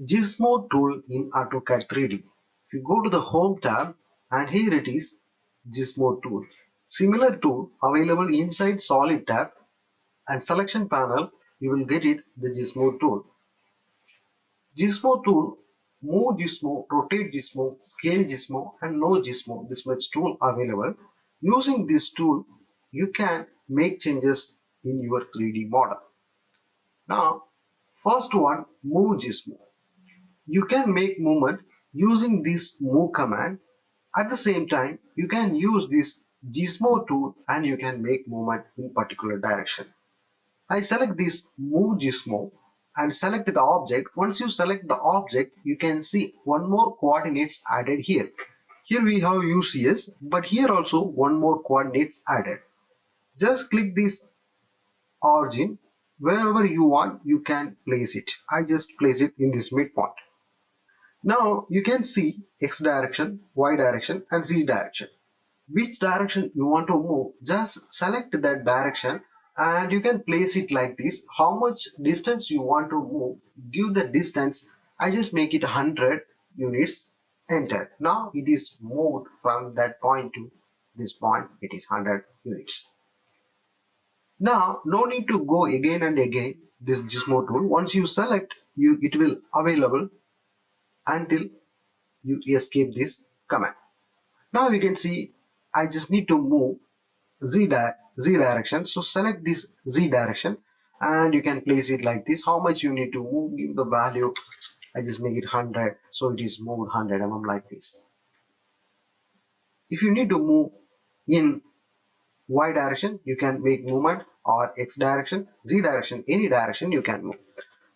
Gizmo tool in AutoCAD 3D. If you go to the Home tab and here it is Gizmo tool. Similar tool available inside Solid tab and Selection panel you will get it the Gizmo tool. Gizmo tool, Move Gizmo, Rotate Gizmo, Scale Gizmo and No Gizmo. This much tool available. Using this tool you can make changes in your 3D model. Now first one, Move Gizmo. You can make movement using this move command. At the same time, you can use this Gizmo tool and you can make movement in particular direction. I select this move Gizmo and select the object. Once you select the object, you can see one more coordinates added here. Here we have UCS, but here also one more coordinates added. Just click this origin. Wherever you want, you can place it. I just place it in this midpoint. Now you can see X direction, Y direction and Z direction. Which direction you want to move, just select that direction and you can place it like this. How much distance you want to move, give the distance. I just make it 100 units, enter. Now it is moved from that point to this point, it is 100 units. Now no need to go again and again this Gizmo tool. Once you select, it will available until you escape this command. Now we can see I just need to move Z direction. So select this Z direction and you can place it like this. How much you need to move, give the value. I just make it 100. So it is moved 100 mm like this. If you need to move in Y direction, you can make movement, or X direction, Z direction, any direction you can move.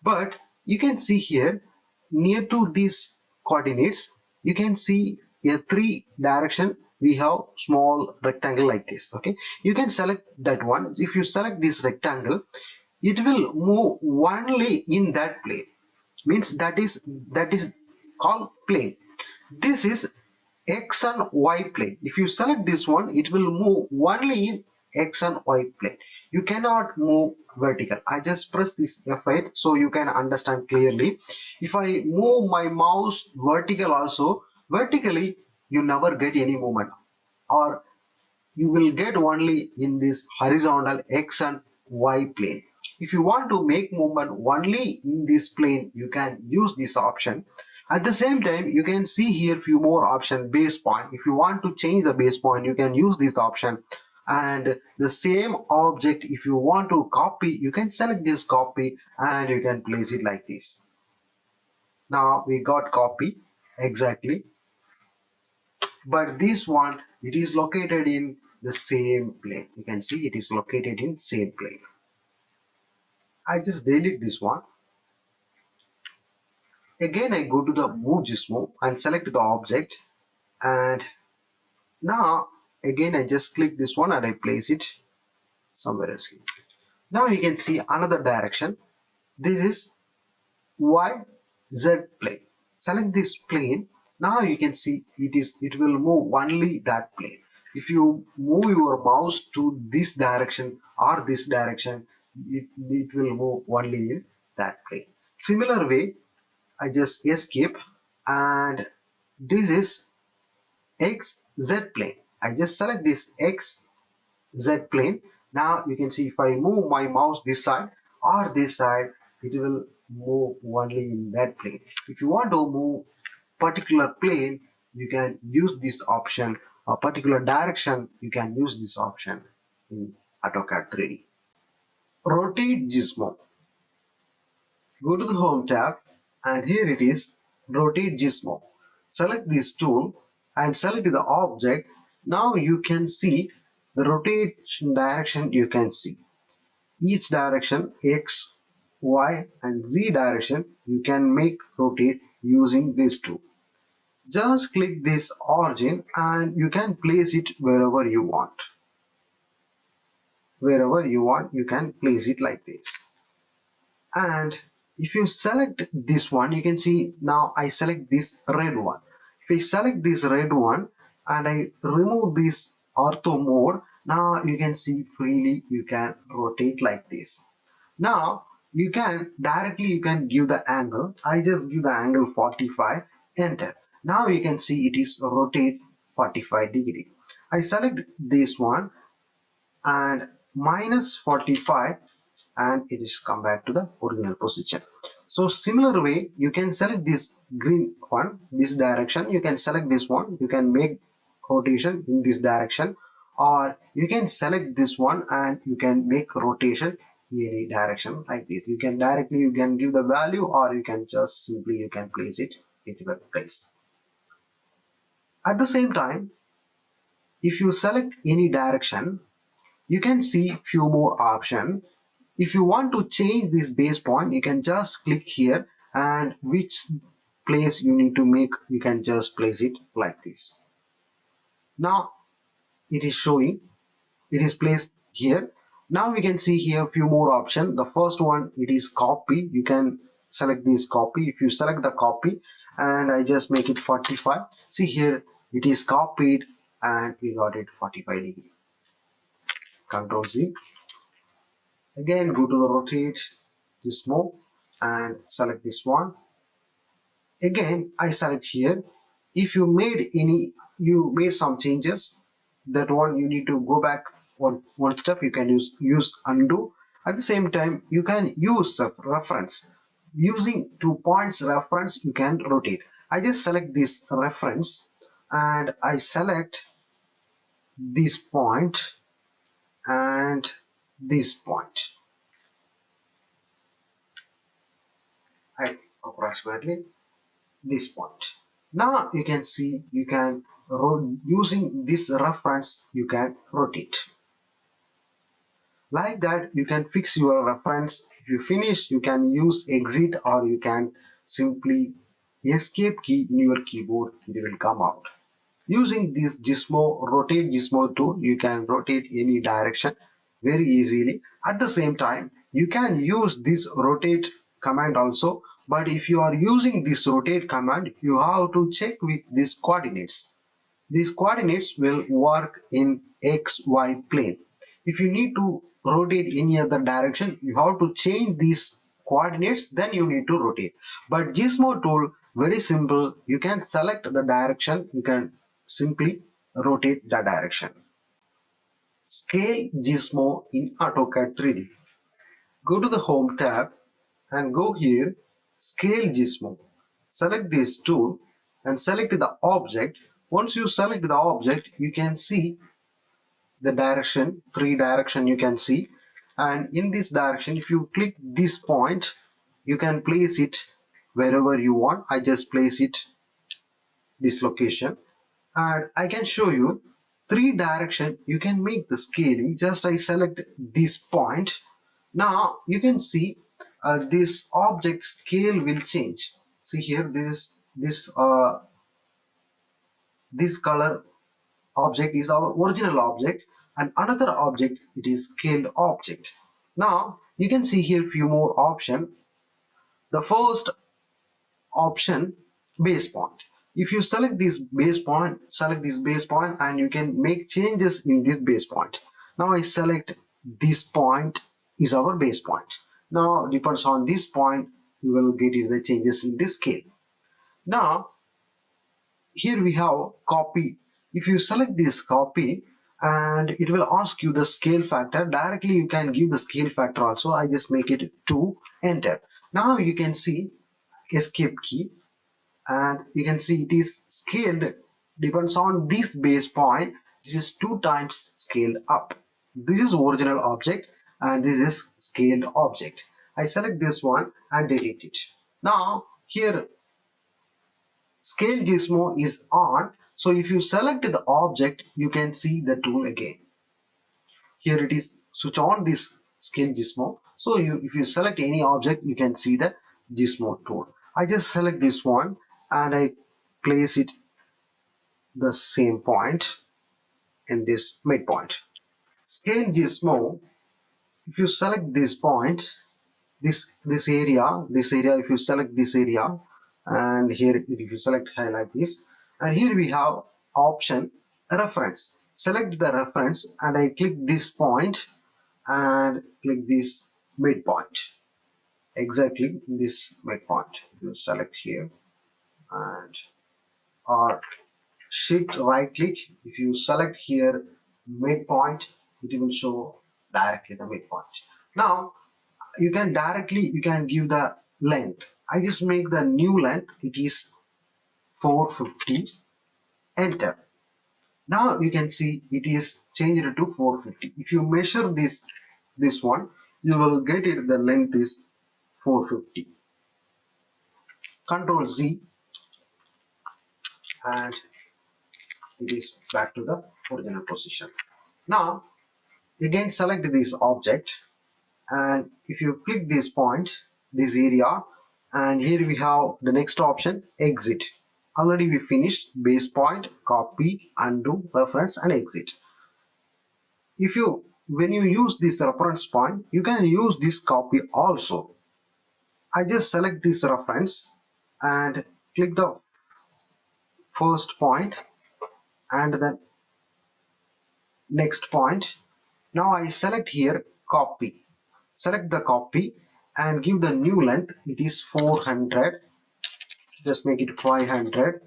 But you can see here near to these coordinates, you can see a 3 direction. We have small rectangle like this. Okay, you can select that one. If you select this rectangle, it will move only in that plane. Means that is called plane. This is X and Y plane. If you select this one, it will move only in X and Y plane. You cannot move vertical. I just press this F8 so you can understand clearly. If I move my mouse vertical also, vertically you never get any movement, or you will get only in this horizontal X and Y plane. If you want to make movement only in this plane, you can use this option. At the same time, you can see here few more options. Base point. If you want to change the base point, you can use this option. And the same object, if you want to copy, you can select this copy and you can place it like this. Now we got copy exactly, but this one, it is located in the same plane. You can see it is located in same plane. I just delete this one. Again I go to the move Gizmo and select the object, and now again I just click this one and I place it somewhere else. Now you can see another direction. This is Y Z plane. Select this plane. Now you can see it will move only that plane. If you move your mouse to this direction or this direction, it will move only in that plane. Similar way, I just escape, and this is XZ plane. I just select this XZ plane. Now you can see if I move my mouse this side or this side, it will move only in that plane. If you want to move particular plane, you can use this option. A particular direction, you can use this option in AutoCAD 3D. Rotate Gizmo. Go to the Home tab and here it is Rotate Gizmo. Select this tool and select the object. Now you can see the rotation direction. You can see each direction, X, Y and Z direction, you can make rotate using this tool. Just click this origin and you can place it wherever you want. Wherever you want, you can place it like this. And if you select this one, you can see now I select this red one. If I select this red one and I remove this ortho mode, now you can see freely you can rotate like this. Now You can directly you can give the angle. I just give the angle 45, enter. Now you can see it is rotate 45 degree. I select this one and minus 45, and it is come back to the original position. So similar way you can select this green one, this direction, you can select this one, you can make rotation in this direction, or you can select this one and you can make rotation in any direction like this. You can directly you can give the value, or you can just simply you can place it into the place. At the same time, if you select any direction, you can see few more options. If you want to change this base point, you can just click here, and which place you need to make, you can just place it like this. Now it is showing, it is placed here. Now we can see here few more options. The first one, it is copy. You can select this copy. If you select the copy and I just make it 45, see here it is copied and we got it 45 degree. Control Z. Again, go to the rotate Gizmo and select this one. Again, I select here. If you made any, you made some changes, that one you need to go back one step. You can use undo. At the same time, you can use a reference. Using 2 points reference, you can rotate. I just select this reference and I select this point and this point. Approximately this point. Now you can see you can using this reference you can rotate. Like that you can fix your reference. If you finish, you can use exit, or you can simply escape key in your keyboard, it will come out. Using this Gizmo rotate Gizmo tool, you can rotate any direction very easily. At the same time, you can use this rotate command also, but if you are using this rotate command, you have to check with these coordinates. These coordinates will work in XY plane. If you need to rotate any other direction, you have to change these coordinates, then you need to rotate. But Gizmo tool, very simple. You can select the direction, you can simply rotate the direction. Scale Gizmo in AutoCAD 3D. Go to the Home tab and go here, Scale Gizmo. Select this tool and select the object. Once you select the object, you can see the direction, 3 direction you can see. And in this direction, if you click this point, you can place it wherever you want. I just place it this location, and I can show you 3 direction you can make the scaling. Just I select this point. Now you can see this object scale will change. See here, this color object is our original object, and another object, it is scaled object. Now you can see here few more option. The first option, base point. If you select this base point, and you can make changes in this base point. Now I select this point is our base point. Now depends on this point, you will get the changes in this scale. Now here we have copy. If you select this copy, and it will ask you the scale factor, directly you can give the scale factor also. I just make it 2, enter. Now you can see escape key, and you can see it is scaled, depends on this base point. This is 2 times scaled up. This is original object and this is scaled object. I select this one and delete it. Now here scale Gizmo is on, so if you select the object, you can see the tool again. Here it is, switch on this scale Gizmo. So if you select any object, you can see the Gizmo tool. I just select this one and I place it the same point in this midpoint. Scale Gizmo, if you select this point, this area, if you select this area, and here if you select highlight this, and here we have option reference. Select the reference and I click this point and click this midpoint. exactly in this midpoint. You select here and or shift right click. If you select here midpoint, it will show directly the midpoint. Now you can give the length. I just make the new length, it is 450, enter. Now you can see it is changed to 450. If you measure this one, you will get it, the length is 450. Control Z and it is back to the original position. Now again select this object, and if you click this point, this area, and here we have the next option, exit. Already we finished base point, copy, undo, reference and exit. If you when you use this reference point, you can use this copy also. I just select this reference and click the first point and then next point. Now I select here copy. Select the copy and give the new length, it is 400. Just make it 500,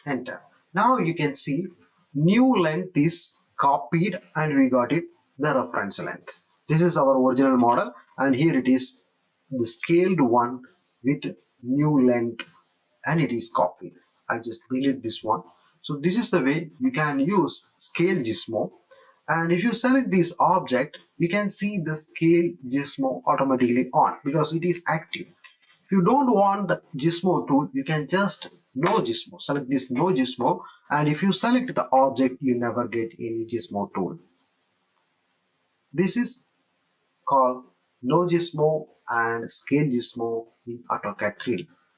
enter. Now you can see new length is copied and we got it, the reference length. This is our original model and here it is the scaled one with new length and it is copied. I just delete this one. So this is the way you can use scale Gizmo, and if you select this object you can see the scale Gizmo automatically on because it is active. If you don't want the Gizmo tool, you can just no Gizmo. Select this no Gizmo, and if you select the object, you never get any Gizmo tool. This is called no Gizmo and scale Gizmo in AutoCAD 3D.